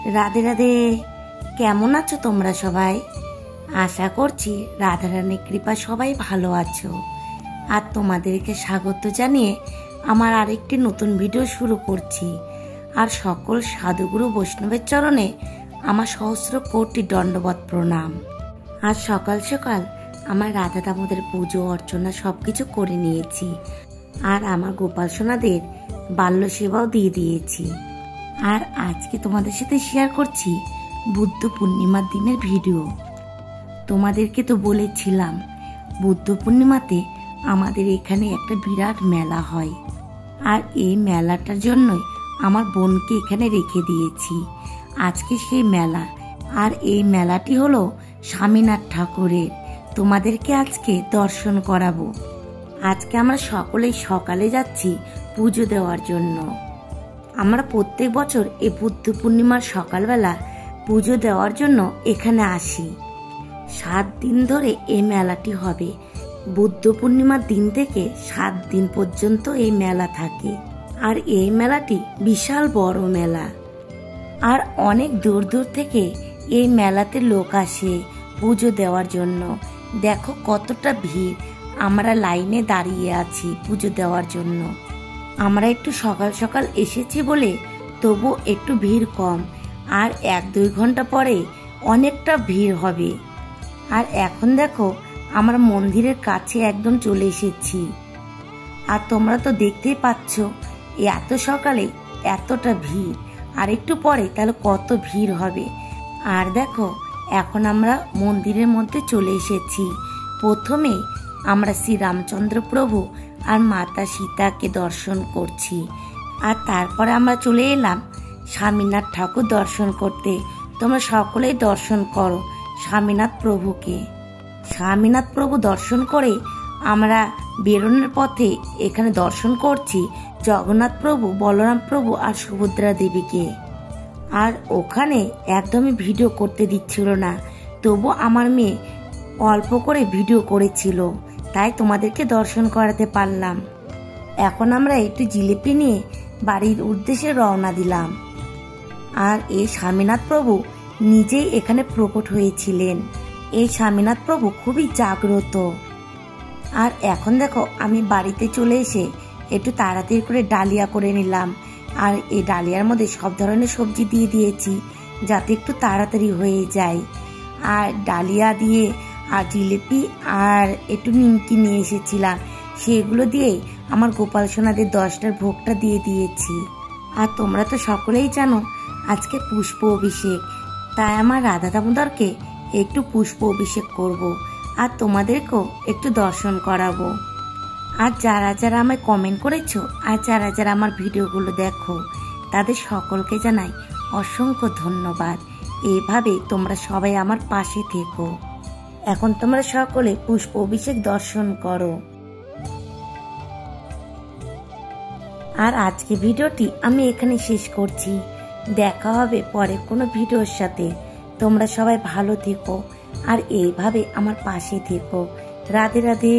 রাধে রাধে। কেমন আছো তোমরা সবাই? আশা করছি রাধারানীর কৃপা সবাই ভালো আছো। আর তোমাদেরকে স্বাগত জানিয়ে আমার আরেকটি নতুন ভিডিও শুরু করছি। আর সকল সাধুগুরু বৈষ্ণবের চরণে আমার সহস্র কোটি দণ্ডবত প্রণাম। আজ সকাল সকাল আমার রাধা দামোদর পুজো অর্চনা সবকিছু করে নিয়েছি। আর আমার গোপাল সোনাদের বাল্য সেবাও দিয়ে দিয়েছি। আর আজকে তোমাদের সাথে শেয়ার করছি বুদ্ধ পূর্ণিমার দিনের ভিডিও। তোমাদেরকে তো বলেছিলাম বুদ্ধ পূর্ণিমাতে আমাদের এখানে একটা বিরাট মেলা হয়। আর এই মেলাটার জন্যই আমার বোনকে এখানে রেখে দিয়েছি। আজকে সেই মেলা। আর এই মেলাটি হলো স্বামীনাথ ঠাকুরের। তোমাদেরকে আজকে দর্শন করাবো। আজকে আমরা সকলেই সকালে যাচ্ছি পুজো দেওয়ার জন্য। আমরা প্রত্যেক বছর এই বুদ্ধ পূর্ণিমার সকালবেলা পুজো দেওয়ার জন্য এখানে আসি। 7 দিন ধরে এই মেলাটি হবে। বুদ্ধ পূর্ণিমার দিন থেকে 7 দিন পর্যন্ত এই মেলা থাকে। আর এই মেলাটি বিশাল বড় মেলা। আর অনেক দূর দূর থেকে এই মেলাতে লোক আসে পুজো দেওয়ার জন্য। দেখো কতটা ভিড়। আমরা লাইনে দাঁড়িয়ে আছি পুজো দেওয়ার জন্য। আমরা একটু সকাল সকাল এসেছি বলে তবু একটু ভিড় কম। আর 1-2 ঘন্টা পরে অনেকটা ভিড় হবে। আর এখন দেখো আমরা মন্দিরের কাছে একদম চলে এসেছি। আর তোমরা তো দেখতেই পাচ্ছ এত সকালে এতটা ভিড়। আর একটু পরে তাহলে কত ভিড় হবে। আর দেখো এখন আমরা মন্দিরের মধ্যে চলে এসেছি। প্রথমে আমরা শ্রী রামচন্দ্র প্রভু আর মাতা সীতাকে দর্শন করছি। আর তারপরে আমরা চলে এলাম স্বামীনাথ ঠাকুর দর্শন করতে। তোমরা সকলেই দর্শন করো স্বামীনাথ প্রভুকে। স্বামীনাথ প্রভু দর্শন করে আমরা বেরোনোর পথে এখানে দর্শন করছি জগন্নাথ প্রভু, বলরাম প্রভু আর সুভদ্রা দেবীকে। আর ওখানে একদমই ভিডিও করতে দিচ্ছিল না। তবু আমার মেয়ে অল্প করে ভিডিও করেছিল, তাই তোমাদেরকে দর্শন করাতে পারলাম। এখন আমরা একটু জিলিপি নিয়ে বাড়ির উদ্দেশ্যে রওনা দিলাম। আর এই স্বামীনাথ প্রভু নিজেই এখানে প্রকট হয়েছিলেন। এই স্বামীনাথ প্রভু খুবই জাগ্রত। আর এখন দেখো আমি বাড়িতে চলে এসে একটু তাড়াতাড়ি করে ডালিয়া করে নিলাম। আর এই ডালিয়ার মধ্যে সব ধরনের সবজি দিয়ে দিয়েছি যাতে একটু তাড়াতাড়ি হয়ে যায়। আর ডালিয়া দিয়ে আর জিলিপি আর একটু নিমকি নিয়ে এসেছিলাম, সেগুলো দিয়ে আমার গোপাল সোনাদের 10টার ভোগটা দিয়ে দিয়েছি। আর তোমরা তো সকলেই জানো আজকে পুষ্প অভিষেক, তাই আমার রাধা দামোদরকে একটু পুষ্প অভিষেক করব। আর তোমাদেরকেও একটু দর্শন করাবো। আর যারা যারা আমায় কমেন্ট করেছো আর যারা যারা আমার ভিডিওগুলো দেখো তাদের সকলকে জানাই অসংখ্য ধন্যবাদ। এইভাবে তোমরা সবাই আমার পাশে থেকো। এখন তোমরা সকলে পুষ্প অভিষেক দর্শন করো। আর আজকে ভিডিওটি আমি এখানে শেষ করছি। দেখা হবে পরের কোনো ভিডিওর সাথে। তোমরা সবাই ভালো থেকো আর এইভাবে আমার পাশে থেকো। রাধে রাধে।